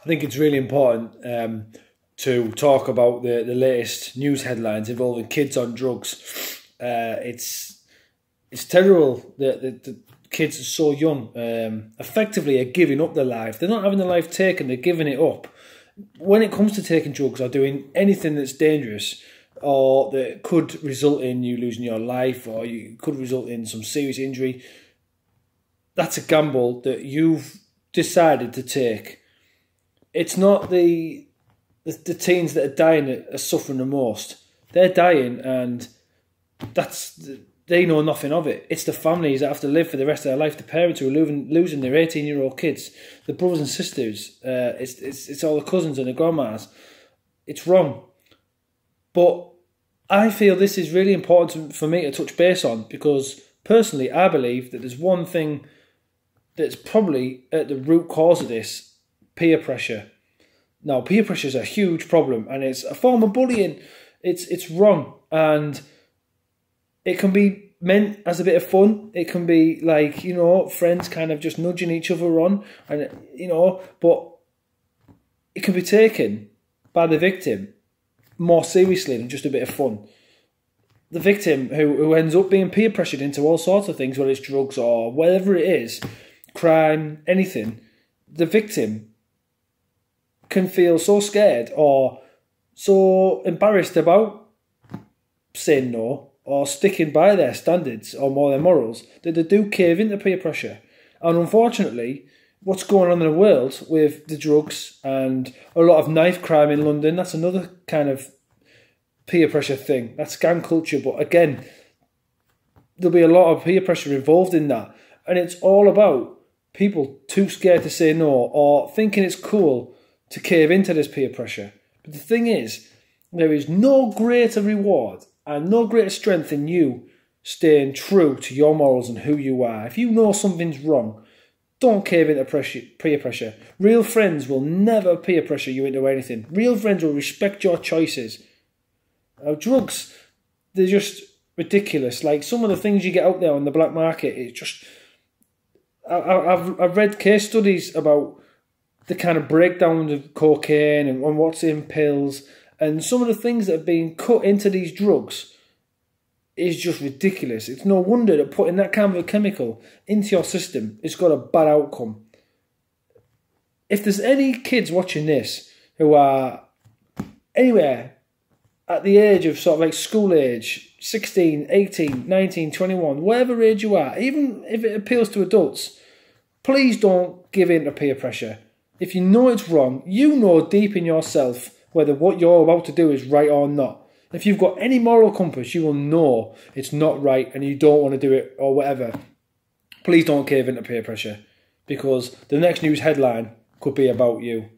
I think it's really important to talk about the latest news headlines involving kids on drugs. It's terrible that the kids are so young, effectively are giving up their life. They're not having their life taken, they're giving it up. When it comes to taking drugs or doing anything that's dangerous or that could result in you losing your life or you could result in some serious injury, that's a gamble that you've decided to take. It's not the teens that are dying that are suffering the most. They're dying and they know nothing of it. It's the families that have to live for the rest of their life, the parents who are losing their 18-year-old kids, the brothers and sisters, it's all the cousins and the grandmas. It's wrong. But I feel this is really important for me to touch base on because personally I believe that there's one thing that's probably at the root cause of this: peer pressure. Now, peer pressure is a huge problem and it's a form of bullying. It's wrong and it can be meant as a bit of fun. It can be like, friends kind of just nudging each other on and, but it can be taken by the victim more seriously than just a bit of fun. The victim who ends up being peer pressured into all sorts of things, whether it's drugs or whatever it is, crime, anything, the victim can feel so scared or so embarrassed about saying no or sticking by their standards or more their morals that they do cave into peer pressure. And unfortunately, what's going on in the world with the drugs and a lot of knife crime in London, that's another kind of peer pressure thing. That's gang culture. But again, there'll be a lot of peer pressure involved in that. And it's all about people too scared to say no or thinking it's cool to cave into this peer pressure. But the thing is, there is no greater reward and no greater strength in you staying true to your morals and who you are. If you know something's wrong, don't cave into peer pressure. Real friends will never peer pressure you into anything. Real friends will respect your choices. Drugs, they're just ridiculous. Like some of the things you get out there on the black market, it's just... I've read case studies about the kind of breakdown of cocaine and what's in pills, and some of the things that are being cut into these drugs is just ridiculous. It's no wonder that putting that kind of a chemical into your system has got a bad outcome. If there's any kids watching this who are anywhere at the age of sort of like school age, 16, 18, 19, 21, whatever age you are, even if it appeals to adults, please don't give in to peer pressure. If you know it's wrong, you know deep in yourself whether what you're about to do is right or not. If you've got any moral compass, you will know it's not right and you don't want to do it or whatever. Please don't cave into peer pressure because the next news headline could be about you.